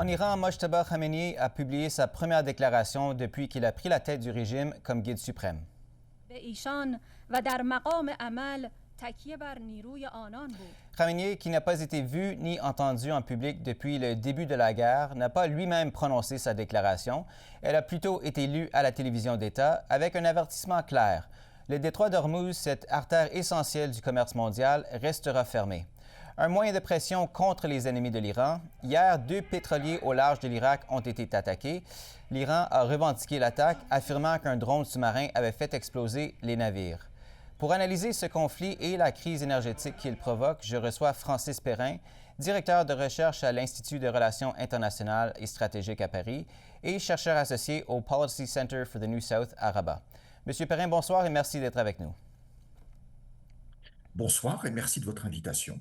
Iran, Mojtaba Khamenei a publié sa première déclaration depuis qu'il a pris la tête du régime comme guide suprême. Khamenei, qui n'a pas été vu ni entendu en public depuis le début de la guerre, n'a pas lui-même prononcé sa déclaration. Elle a plutôt été lue à la télévision d'État avec un avertissement clair. Le détroit d'Ormuz, cette artère essentielle du commerce mondial, restera fermé. Un moyen de pression contre les ennemis de l'Iran. Hier, 2 pétroliers au large de l'Irak ont été attaqués. L'Iran a revendiqué l'attaque, affirmant qu'un drone sous-marin avait fait exploser les navires. Pour analyser ce conflit et la crise énergétique qu'il provoque, je reçois Francis Perrin, directeur de recherche à l'Institut de relations internationales et stratégiques à Paris et chercheur associé au Policy Center for the New South à Rabat. Monsieur Perrin, bonsoir et merci d'être avec nous. Bonsoir et merci de votre invitation.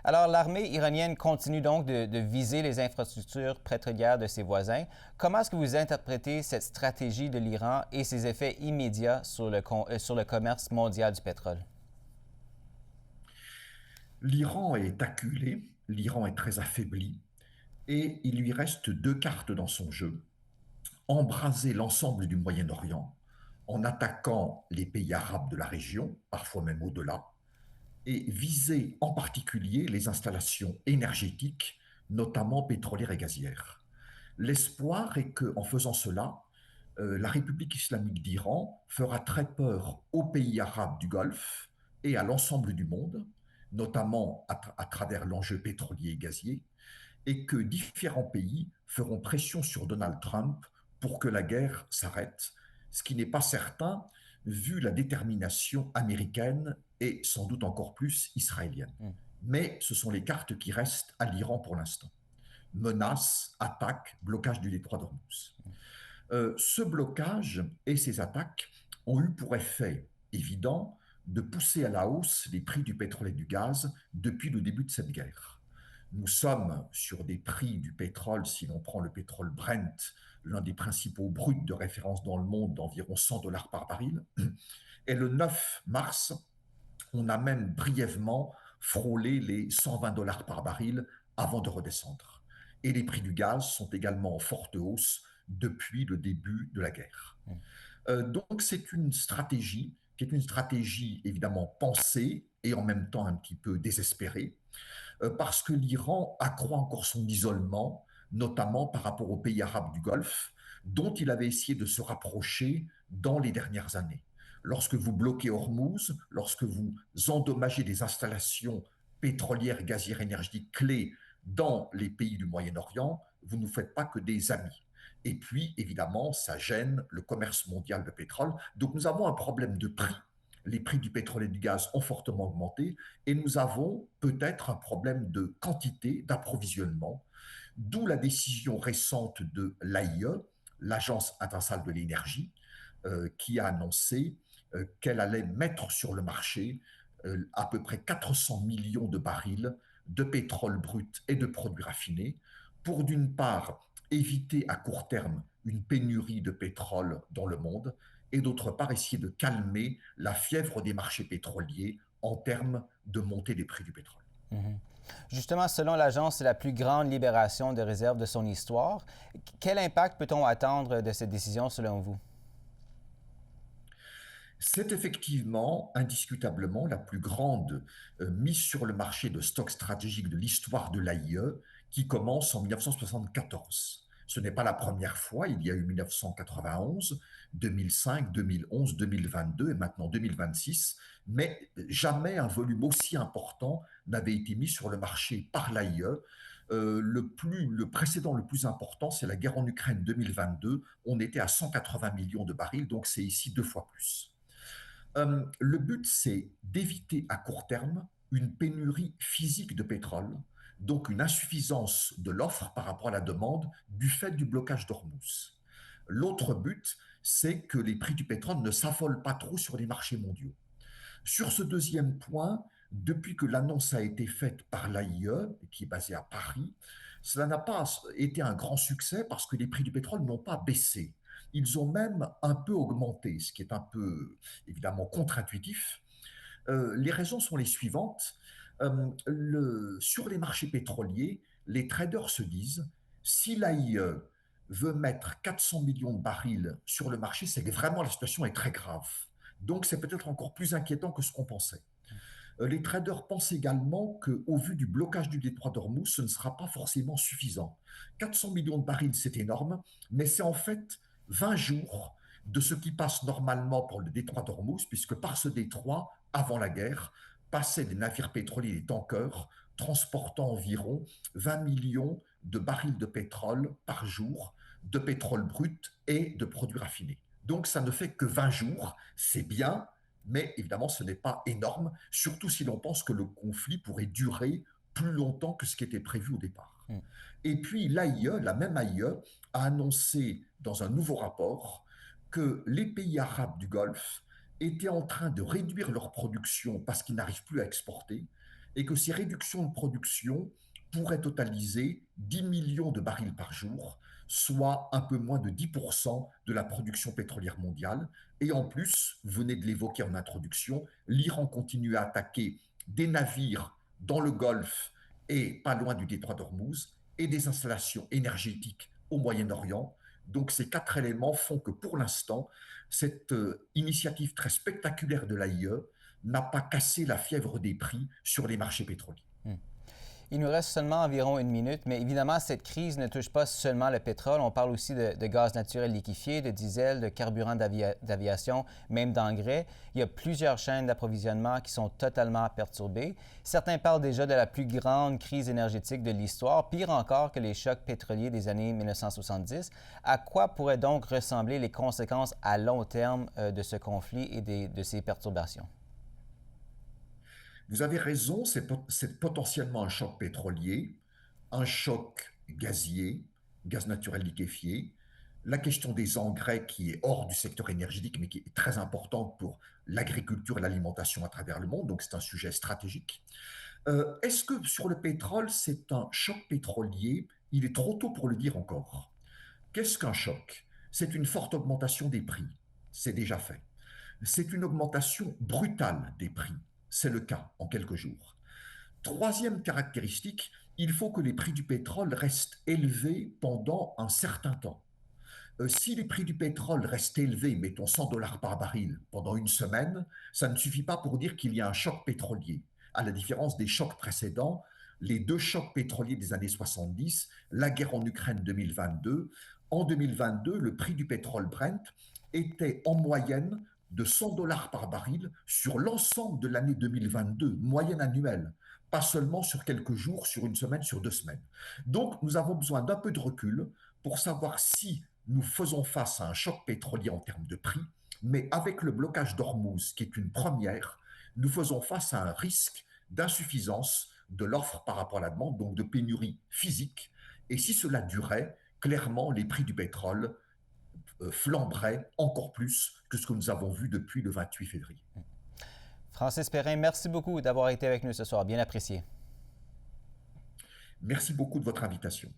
Alors, l'armée iranienne continue donc de viser les infrastructures pétrolières de ses voisins. Comment est-ce que vous interprétez cette stratégie de l'Iran et ses effets immédiats sur le commerce mondial du pétrole? L'Iran est acculé, l'Iran est très affaibli et il lui reste 2 cartes dans son jeu. Embraser l'ensemble du Moyen-Orient en attaquant les pays arabes de la région, parfois même au-delà, et viser en particulier les installations énergétiques, notamment pétrolières et gazières. L'espoir est qu'en faisant cela, la République islamique d'Iran fera très peur aux pays arabes du Golfe et à l'ensemble du monde, notamment à travers l'enjeu pétrolier et gazier, et que différents pays feront pression sur Donald Trump pour que la guerre s'arrête, ce qui n'est pas certain vu la détermination américaine et sans doute encore plus israélienne. Mais ce sont les cartes qui restent à l'Iran pour l'instant. Menaces, attaques, blocage du détroit d'Ormuz. Ce blocage et ces attaques ont eu pour effet évident de pousser à la hausse les prix du pétrole et du gaz depuis le début de cette guerre. Nous sommes sur des prix du pétrole, si l'on prend le pétrole Brent, l'un des principaux bruts de référence dans le monde, d'environ $100 par baril. Et le 9 mars, on a même brièvement frôlé les $120 par baril avant de redescendre. Et les prix du gaz sont également en forte hausse depuis le début de la guerre. Donc c'est une stratégie qui est une stratégie évidemment pensée et en même temps un petit peu désespérée, parce que l'Iran accroît encore son isolement, notamment par rapport aux pays arabes du Golfe, dont il avait essayé de se rapprocher dans les dernières années. Lorsque vous bloquez Hormuz, lorsque vous endommagez des installations pétrolières, gazières, énergétiques clés dans les pays du Moyen-Orient, vous ne faites pas que des amis. Et puis, évidemment, ça gêne le commerce mondial de pétrole. Donc, nous avons un problème de prix. Les prix du pétrole et du gaz ont fortement augmenté et nous avons peut-être un problème de quantité, d'approvisionnement, d'où la décision récente de l'AIE, l'Agence internationale de l'énergie, qui a annoncé qu'elle allait mettre sur le marché à peu près 400 millions de barils de pétrole brut et de produits raffinés pour, d'une part, éviter à court terme une pénurie de pétrole dans le monde et d'autre part essayer de calmer la fièvre des marchés pétroliers en termes de montée des prix du pétrole. Justement, selon l'agence, c'est la plus grande libération de réserves de son histoire. Quel impact peut-on attendre de cette décision selon vous? C'est effectivement, indiscutablement, la plus grande mise sur le marché de stocks stratégiques de l'histoire de l'AIE qui commence en 1974. Ce n'est pas la première fois, il y a eu 1991, 2005, 2011, 2022 et maintenant 2026, mais jamais un volume aussi important n'avait été mis sur le marché par l'AIE. Le précédent le plus important, c'est la guerre en Ukraine 2022. On était à 180 millions de barils, donc c'est ici 2 fois plus. Le but, c'est d'éviter à court terme une pénurie physique de pétrole, donc une insuffisance de l'offre par rapport à la demande du fait du blocage d'Ormuz. L'autre but, c'est que les prix du pétrole ne s'affolent pas trop sur les marchés mondiaux. Sur ce deuxième point, depuis que l'annonce a été faite par l'AIE, qui est basée à Paris, cela n'a pas été un grand succès parce que les prix du pétrole n'ont pas baissé. Ils ont même un peu augmenté, ce qui est un peu évidemment contre-intuitif. Les raisons sont les suivantes. Sur les marchés pétroliers, les traders se disent Si l'AIE veut mettre 400 millions de barils sur le marché, c'est que vraiment la situation est très grave. Donc c'est peut-être encore plus inquiétant que ce qu'on pensait. Les traders pensent également qu'au vu du blocage du détroit d'Ormuz, ce ne sera pas forcément suffisant. 400 millions de barils, c'est énorme, mais c'est en fait 20 jours de ce qui passe normalement pour le détroit d'Ormuz, puisque par ce détroit, avant la guerre, passaient des navires pétroliers et des tankers transportant environ 20 millions de barils de pétrole par jour, de pétrole brut et de produits raffinés. Donc ça ne fait que 20 jours, c'est bien, mais évidemment, ce n'est pas énorme, surtout si l'on pense que le conflit pourrait durer plus longtemps que ce qui était prévu au départ. Hmm. Et puis l'AIE, la même AIE, a annoncé dans un nouveau rapport que les pays arabes du Golfe étaient en train de réduire leur production parce qu'ils n'arrivent plus à exporter et que ces réductions de production pourraient totaliser 10 millions de barils par jour, soit un peu moins de 10% de la production pétrolière mondiale. Et en plus, vous venez de l'évoquer en introduction, l'Iran continue à attaquer des navires dans le Golfe et pas loin du détroit d'Ormuz et des installations énergétiques au Moyen-Orient. Donc ces quatre éléments font que pour l'instant, cette initiative très spectaculaire de l'AIE n'a pas cassé la fièvre des prix sur les marchés pétroliers. Hmm. Il nous reste seulement environ une minute, mais évidemment, cette crise ne touche pas seulement le pétrole. On parle aussi de gaz naturel liquéfié, de diesel, de carburant d'aviation, même d'engrais. Il y a plusieurs chaînes d'approvisionnement qui sont totalement perturbées. Certains parlent déjà de la plus grande crise énergétique de l'histoire, pire encore que les chocs pétroliers des années 1970. À quoi pourraient donc ressembler les conséquences à long terme de ce conflit et de ces perturbations? Vous avez raison, c'est potentiellement un choc pétrolier, un choc gazier, gaz naturel liquéfié, la question des engrais qui est hors du secteur énergétique mais qui est très importante pour l'agriculture et l'alimentation à travers le monde, donc c'est un sujet stratégique. Est-ce que sur le pétrole, c'est un choc pétrolier? Il est trop tôt pour le dire encore. Qu'est-ce qu'un choc? C'est une forte augmentation des prix, c'est déjà fait. C'est une augmentation brutale des prix, c'est le cas en quelques jours. Troisième caractéristique, il faut que les prix du pétrole restent élevés pendant un certain temps. Si les prix du pétrole restent élevés, mettons 100 dollars par baril pendant une semaine, ça ne suffit pas pour dire qu'il y a un choc pétrolier. À la différence des chocs précédents, les deux chocs pétroliers des années 70, la guerre en Ukraine 2022, en 2022, le prix du pétrole Brent était en moyenne de 100 dollars par baril sur l'ensemble de l'année 2022, moyenne annuelle, pas seulement sur quelques jours, sur une semaine, sur 2 semaines. Donc nous avons besoin d'un peu de recul pour savoir si nous faisons face à un choc pétrolier en termes de prix, mais avec le blocage d'Ormuz, qui est une première, nous faisons face à un risque d'insuffisance de l'offre par rapport à la demande, donc de pénurie physique. Et si cela durait, clairement, les prix du pétrole flamberaient encore plus que ce que nous avons vu depuis le 28 février. Francis Perrin, merci beaucoup d'avoir été avec nous ce soir. Bien apprécié. Merci beaucoup de votre invitation.